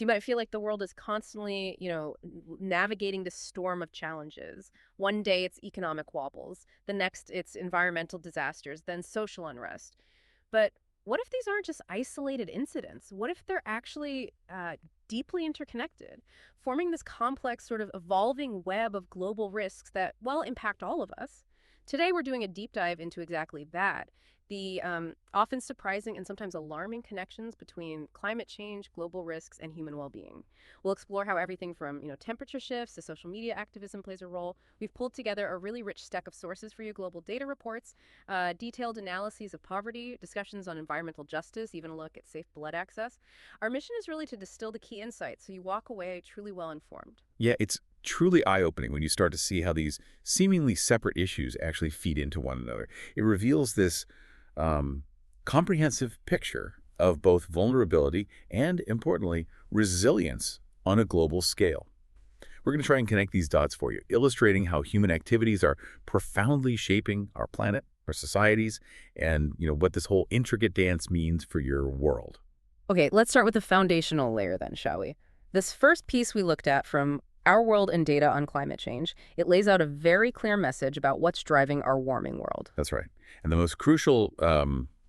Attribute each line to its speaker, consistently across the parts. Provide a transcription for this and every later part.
Speaker 1: You might feel like the world is constantly, navigating this storm of challenges. One day it's economic wobbles, the next it's environmental disasters, then social unrest. But what if these aren't just isolated incidents? What if they're actually deeply interconnected, forming this complex, sort of evolving web of global risks that, well, impact all of us? Today, we're doing a deep dive into exactly that, the often surprising and sometimes alarming connections between climate change, global risks, and human well-being. We'll explore how everything from, temperature shifts to social media activism plays a role. We've pulled together a really rich stack of sources for you: global data reports, detailed analyses of poverty, discussions on environmental justice, even a look at safe blood access. Our mission is really to distill the key insights so you walk away truly well informed.
Speaker 2: Yeah, it's truly eye-opening when you start to see how these seemingly separate issues actually feed into one another. It reveals this um, comprehensive picture of both vulnerability and, importantly, resilience on a global scale. We're going to try and connect these dots for you, illustrating how human activities are profoundly shaping our planet, our societies, and what this whole intricate dance means for your world.
Speaker 1: Okay, let's start with the foundational layer then, shall we? This first piece we looked at from Our World and Data on Climate Change, it lays out a very clear message about what's driving our warming world.
Speaker 2: That's right. And the most crucial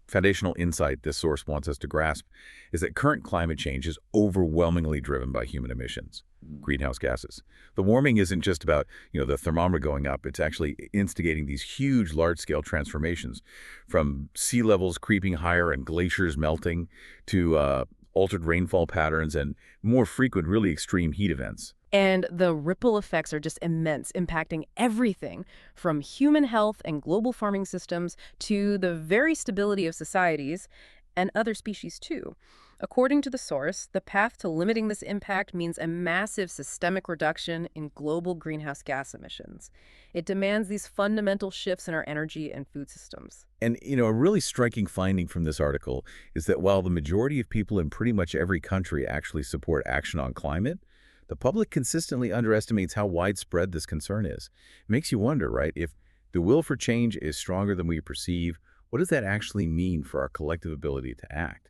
Speaker 2: foundational insight this source wants us to grasp is that current climate change is overwhelmingly driven by human emissions, greenhouse gases. The warming isn't just about, the thermometer going up. It's actually instigating these huge, large-scale transformations, from sea levels creeping higher and glaciers melting to altered rainfall patterns and more frequent, really extreme heat events.
Speaker 1: And the ripple effects are just immense, impacting everything from human health and global farming systems to the very stability of societies and other species too. According to the source, the path to limiting this impact means a massive systemic reduction in global greenhouse gas emissions. It demands these fundamental shifts in our energy and food systems.
Speaker 2: And, a really striking finding from this article is that while the majority of people in pretty much every country actually support action on climate, the public consistently underestimates how widespread this concern is. It makes you wonder, right? If the will for change is stronger than we perceive, what does that actually mean for our collective ability to act?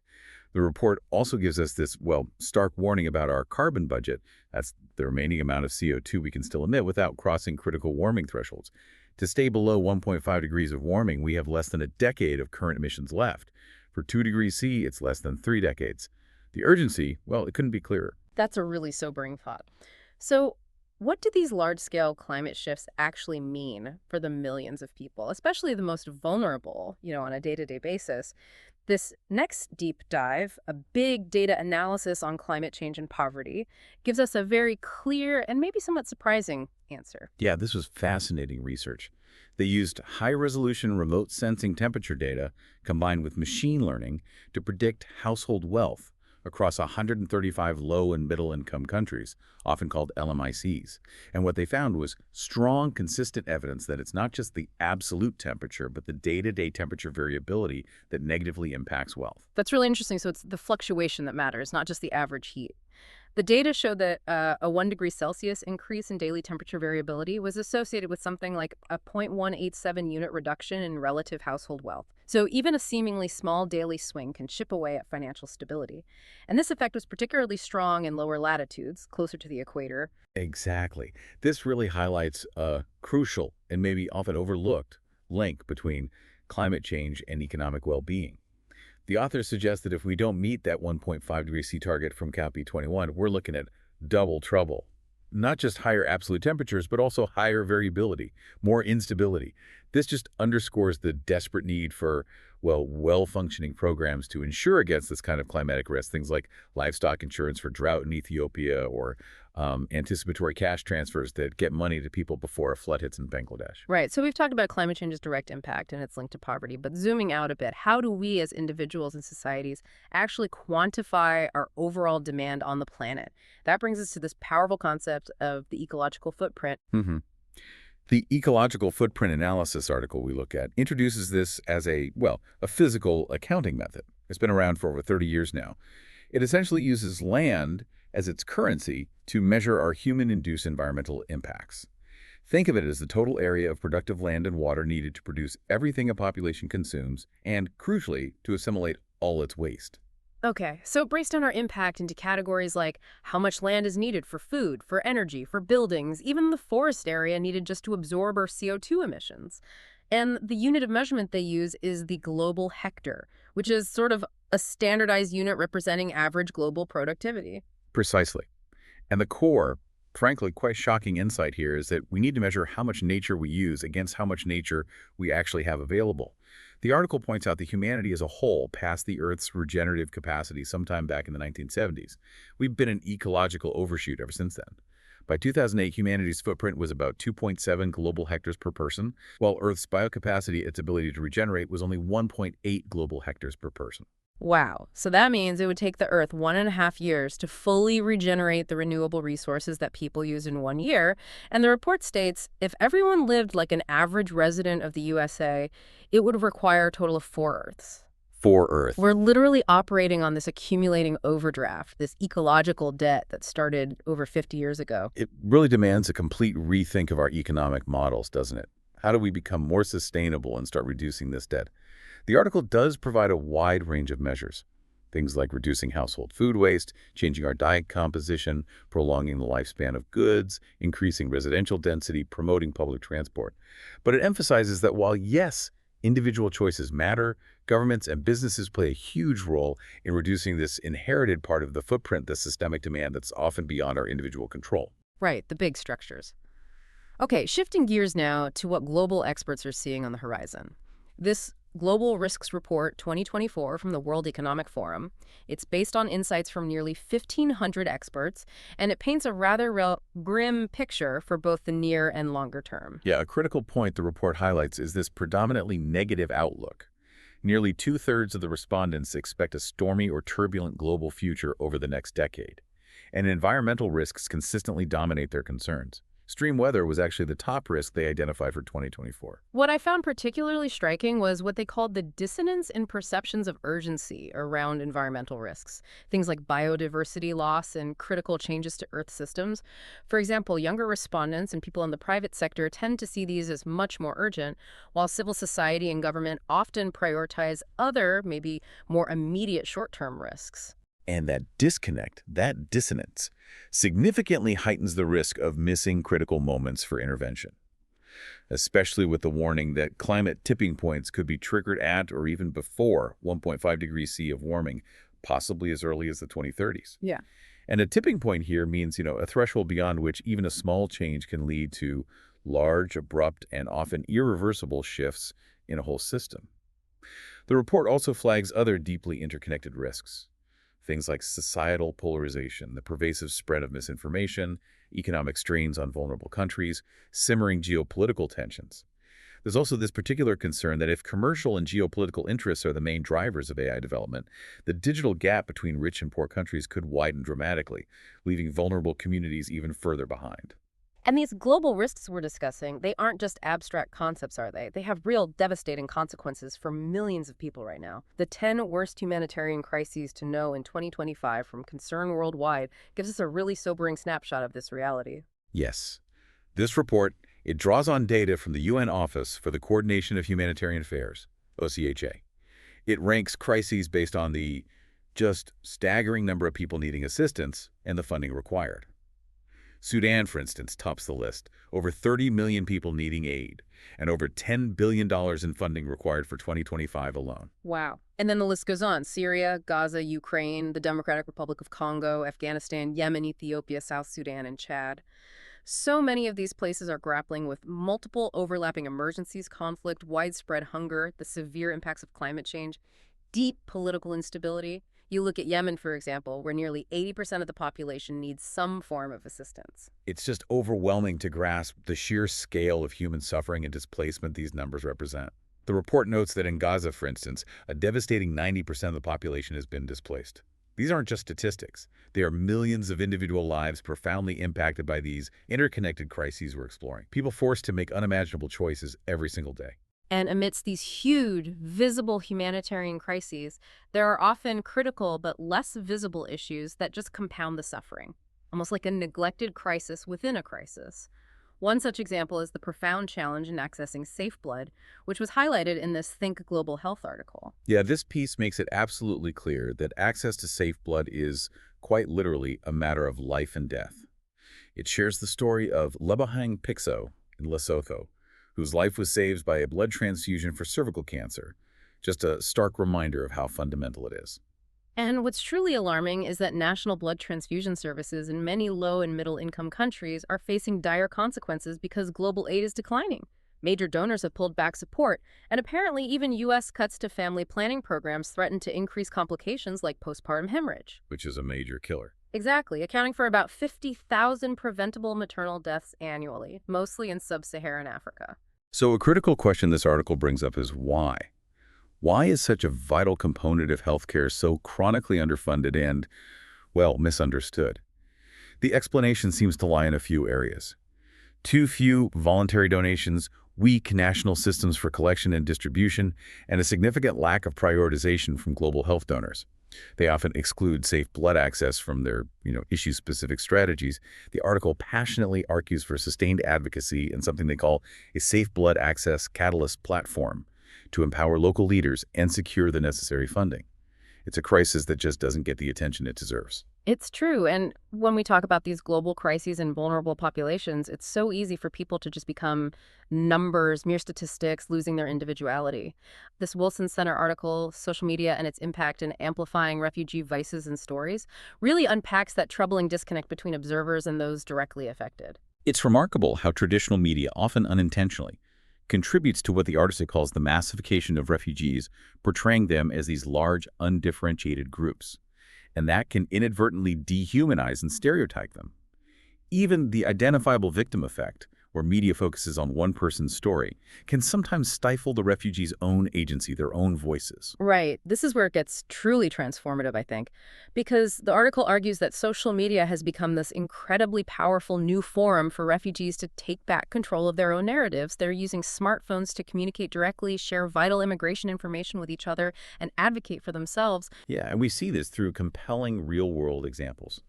Speaker 2: The report also gives us this, stark warning about our carbon budget. That's the remaining amount of CO2 we can still emit without crossing critical warming thresholds. To stay below 1.5 degrees of warming, we have less than a decade of current emissions left. For 2 degrees C, it's less than 3 decades. The urgency, it couldn't be clearer.
Speaker 1: That's a really sobering thought. So, what do these large-scale climate shifts actually mean for the millions of people, especially the most vulnerable, on a day-to-day basis? This next deep dive, a big data analysis on climate change and poverty, gives us a very clear and maybe somewhat surprising answer.
Speaker 2: Yeah, this was fascinating research. They used high-resolution remote sensing temperature data combined with machine learning to predict household wealth across 135 low and middle income countries, often called LMICs. And what they found was strong, consistent evidence that it's not just the absolute temperature, but the day-to-day temperature variability that negatively impacts wealth.
Speaker 1: That's really interesting. So it's the fluctuation that matters, not just the average heat. The data showed that a 1 degree Celsius increase in daily temperature variability was associated with something like a 0.187 unit reduction in relative household wealth. So even a seemingly small daily swing can chip away at financial stability. And this effect was particularly strong in lower latitudes, closer to the equator.
Speaker 2: Exactly. This really highlights a crucial and maybe often overlooked link between climate change and economic well-being. The authors suggest that if we don't meet that 1.5 degree C target from COP21, we're looking at double trouble. Not just higher absolute temperatures, but also higher variability, more instability. This just underscores the desperate need for, well-functioning programs to ensure against this kind of climatic risk, things like livestock insurance for drought in Ethiopia or anticipatory cash transfers that get money to people before a flood hits in Bangladesh.
Speaker 1: Right. So we've talked about climate change's direct impact and its link to poverty, but zooming out a bit, how do we as individuals and societies actually quantify our overall demand on the planet? That brings us to this powerful concept of the ecological footprint.
Speaker 2: hmm The Ecological Footprint Analysis article we look at introduces this as a physical accounting method. It's been around for over 30 years now. It essentially uses land as its currency to measure our human-induced environmental impacts. Think of it as the total area of productive land and water needed to produce everything a population consumes and, crucially, to assimilate all its waste.
Speaker 1: Okay, so it breaks down our impact into categories like how much land is needed for food, for energy, for buildings, even the forest area needed just to absorb our CO2 emissions. And the unit of measurement they use is the global hectare, which is sort of a standardized unit representing average global productivity.
Speaker 2: Precisely. And the core, frankly, quite shocking insight here is that we need to measure how much nature we use against how much nature we actually have available. The article points out that humanity as a whole passed the Earth's regenerative capacity sometime back in the 1970s. We've been an ecological overshoot ever since then. By 2008, humanity's footprint was about 2.7 global hectares per person, while Earth's biocapacity, its ability to regenerate, was only 1.8 global hectares per person.
Speaker 1: Wow. So that means it would take the Earth 1.5 years to fully regenerate the renewable resources that people use in 1 year. And the report states if everyone lived like an average resident of the USA, it would require a total of 4 Earths.
Speaker 2: For Earth.
Speaker 1: We're literally operating on this accumulating overdraft, this ecological debt that started over 50 years ago.
Speaker 2: It really demands a complete rethink of our economic models, doesn't it? How do we become more sustainable and start reducing this debt? The article does provide a wide range of measures. Things like reducing household food waste, changing our diet composition, prolonging the lifespan of goods, increasing residential density, promoting public transport. But it emphasizes that while, yes, individual choices matter, governments and businesses play a huge role in reducing this inherited part of the footprint, the systemic demand that's often beyond our individual control.
Speaker 1: Right, the big structures. Okay, shifting gears now to what global experts are seeing on the horizon. This Global Risks Report 2024 from the World Economic Forum, it's based on insights from nearly 1,500 experts, and it paints a rather grim picture for both the near and longer term.
Speaker 2: Yeah, a critical point the report highlights is this predominantly negative outlook. Nearly two-thirds of the respondents expect a stormy or turbulent global future over the next decade, and environmental risks consistently dominate their concerns. Extreme weather was actually the top risk they identified for 2024.
Speaker 1: What I found particularly striking was what they called the dissonance in perceptions of urgency around environmental risks. Things like biodiversity loss and critical changes to Earth systems. For example, younger respondents and people in the private sector tend to see these as much more urgent, while civil society and government often prioritize other, maybe more immediate short-term risks.
Speaker 2: And that disconnect, that dissonance, significantly heightens the risk of missing critical moments for intervention, especially with the warning that climate tipping points could be triggered at or even before 1.5 degrees C of warming, possibly as early as the 2030s.
Speaker 1: Yeah.
Speaker 2: And a tipping point here means, a threshold beyond which even a small change can lead to large, abrupt, and often irreversible shifts in a whole system. The report also flags other deeply interconnected risks. Things like societal polarization, the pervasive spread of misinformation, economic strains on vulnerable countries, simmering geopolitical tensions. There's also this particular concern that if commercial and geopolitical interests are the main drivers of AI development, the digital gap between rich and poor countries could widen dramatically, leaving vulnerable communities even further behind.
Speaker 1: And these global risks we're discussing, they aren't just abstract concepts, are they? They have real devastating consequences for millions of people right now. The 10 worst humanitarian crises to know in 2025 from Concern Worldwide gives us a really sobering snapshot of this reality.
Speaker 2: Yes. This report, it draws on data from the UN Office for the Coordination of Humanitarian Affairs, OCHA. It ranks crises based on the just staggering number of people needing assistance and the funding required. Sudan, for instance, tops the list. Over 30 million people needing aid, and over $10 billion in funding required for 2025 alone.
Speaker 1: Wow. And then the list goes on. Syria, Gaza, Ukraine, the Democratic Republic of Congo, Afghanistan, Yemen, Ethiopia, South Sudan, and Chad. So many of these places are grappling with multiple overlapping emergencies, conflict, widespread hunger, the severe impacts of climate change, deep political instability. You look at Yemen, for example, where nearly 80% of the population needs some form of assistance.
Speaker 2: It's just overwhelming to grasp the sheer scale of human suffering and displacement these numbers represent. The report notes that in Gaza, for instance, a devastating 90% of the population has been displaced. These aren't just statistics. They are millions of individual lives profoundly impacted by these interconnected crises we're exploring. People forced to make unimaginable choices every single day.
Speaker 1: And amidst these huge, visible humanitarian crises, there are often critical but less visible issues that just compound the suffering, almost like a neglected crisis within a crisis. One such example is the profound challenge in accessing safe blood, which was highlighted in this Think Global Health article.
Speaker 2: Yeah, this piece makes it absolutely clear that access to safe blood is, quite literally, a matter of life and death. It shares the story of Lebahang Pixo in Lesotho, whose life was saved by a blood transfusion for cervical cancer. Just a stark reminder of how fundamental it is.
Speaker 1: And what's truly alarming is that national blood transfusion services in many low and middle income countries are facing dire consequences because global aid is declining. Major donors have pulled back support, and apparently even U.S. cuts to family planning programs threaten to increase complications like postpartum hemorrhage.
Speaker 2: Which is a major killer.
Speaker 1: Exactly, accounting for about 50,000 preventable maternal deaths annually, mostly in sub-Saharan Africa.
Speaker 2: So a critical question this article brings up is why? Why is such a vital component of healthcare so chronically underfunded and, well, misunderstood? The explanation seems to lie in a few areas. Too few voluntary donations, weak national systems for collection and distribution, and a significant lack of prioritization from global health donors. They often exclude safe blood access from their, issue-specific strategies. The article passionately argues for sustained advocacy and something they call a safe blood access catalyst platform to empower local leaders and secure the necessary funding. It's a crisis that just doesn't get the attention it deserves.
Speaker 1: It's true. And when we talk about these global crises and vulnerable populations, it's so easy for people to just become numbers, mere statistics, losing their individuality. This Wilson Center article, Social Media and its Impact in Amplifying Refugee Vices and Stories, really unpacks that troubling disconnect between observers and those directly affected.
Speaker 2: It's remarkable how traditional media, often unintentionally, contributes to what the article calls the massification of refugees, portraying them as these large, undifferentiated groups. And that can inadvertently dehumanize and stereotype them. Even the identifiable victim effect, where media focuses on one person's story, can sometimes stifle the refugees' own agency, their own voices.
Speaker 1: Right. This is where it gets truly transformative, I think, because the article argues that social media has become this incredibly powerful new forum for refugees to take back control of their own narratives. They're using smartphones to communicate directly, share vital immigration information with each other, and advocate for themselves.
Speaker 2: Yeah, and we see this through compelling real-world examples,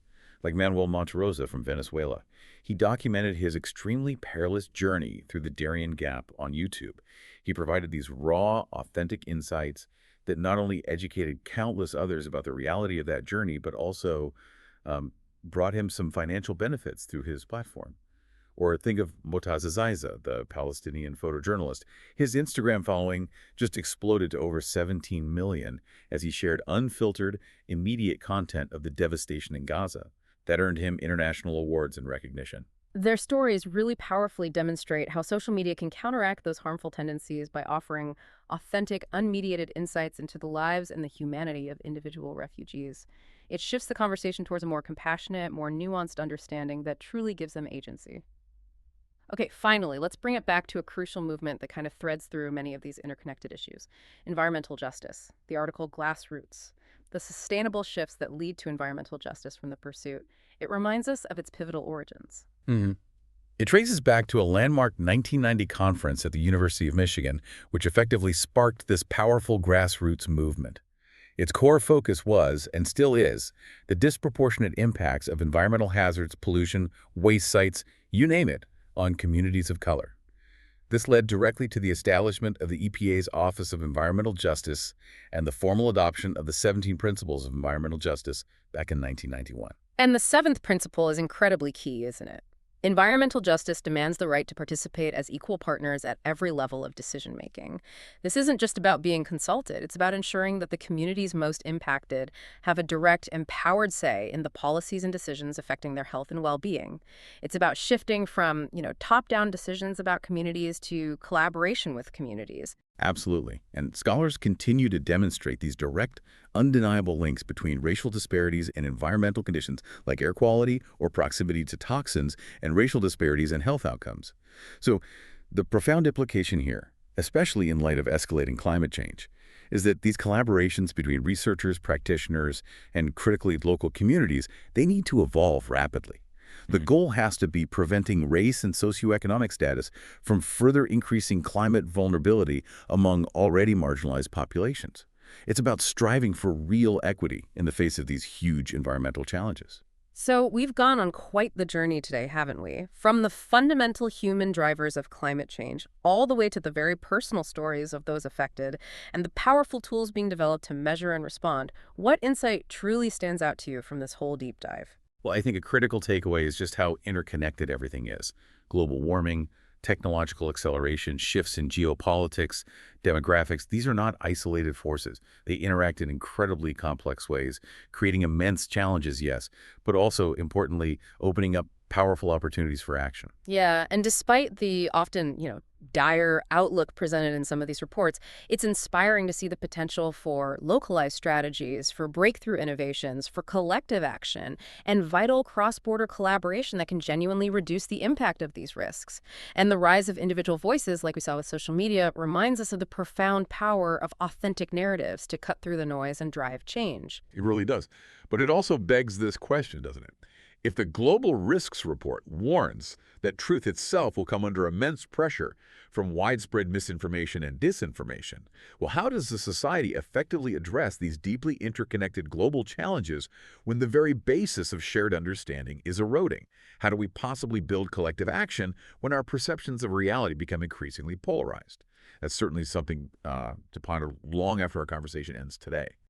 Speaker 2: like Manuel Monterosa from Venezuela. He documented his extremely perilous journey through the Darien Gap on YouTube. He provided these raw, authentic insights that not only educated countless others about the reality of that journey, but also brought him some financial benefits through his platform. Or think of Motaz Azaiza, the Palestinian photojournalist. His Instagram following just exploded to over 17 million as he shared unfiltered, immediate content of the devastation in Gaza. That earned him international awards and recognition.
Speaker 1: Their stories really powerfully demonstrate how social media can counteract those harmful tendencies by offering authentic, unmediated insights into the lives and the humanity of individual refugees. It shifts the conversation towards a more compassionate, more nuanced understanding that truly gives them agency. Okay, finally, let's bring it back to a crucial movement that kind of threads through many of these interconnected issues: environmental justice. The article Grassroots, the sustainable shifts that lead to environmental justice from the pursuit. It reminds us of its pivotal origins.
Speaker 2: It traces back to a landmark 1990 conference at the University of Michigan, which effectively sparked this powerful grassroots movement. Its core focus was, and still is, the disproportionate impacts of environmental hazards, pollution, waste sites, you name it, on communities of color. This led directly to the establishment of the EPA's Office of Environmental Justice and the formal adoption of the 17 Principles of Environmental Justice back in 1991.
Speaker 1: And the seventh principle is incredibly key, isn't it? Environmental justice demands the right to participate as equal partners at every level of decision-making. This isn't just about being consulted. It's about ensuring that the communities most impacted have a direct, empowered say in the policies and decisions affecting their health and well-being. It's about shifting from, top-down decisions about communities to collaboration with communities.
Speaker 2: Absolutely. And scholars continue to demonstrate these direct, undeniable links between racial disparities and environmental conditions like air quality or proximity to toxins and racial disparities in health outcomes. So the profound implication here, especially in light of escalating climate change, is that these collaborations between researchers, practitioners, and critically local communities, they need to evolve rapidly. The goal has to be preventing race and socioeconomic status from further increasing climate vulnerability among already marginalized populations. It's about striving for real equity in the face of these huge environmental challenges.
Speaker 1: So, we've gone on quite the journey today, haven't we? From the fundamental human drivers of climate change, all the way to the very personal stories of those affected, and the powerful tools being developed to measure and respond. What insight truly stands out to you from this whole deep dive?
Speaker 2: Well, I think a critical takeaway is just how interconnected everything is. Global warming, technological acceleration, shifts in geopolitics, demographics, these are not isolated forces. They interact in incredibly complex ways, creating immense challenges, yes, but also, importantly, opening up powerful opportunities for action.
Speaker 1: Yeah, and despite the often, dire outlook presented in some of these reports, it's inspiring to see the potential for localized strategies, for breakthrough innovations, for collective action, and vital cross-border collaboration that can genuinely reduce the impact of these risks. And the rise of individual voices, like we saw with social media, reminds us of the profound power of authentic narratives to cut through the noise and drive change.
Speaker 3: It really does. But it also begs this question, doesn't it? If the Global Risks Report warns that truth itself will come under immense pressure from widespread misinformation and disinformation, well, how does the society effectively address these deeply interconnected global challenges when the very basis of shared understanding is eroding? How do we possibly build collective action when our perceptions of reality become increasingly polarized? That's certainly something to ponder long after our conversation ends today.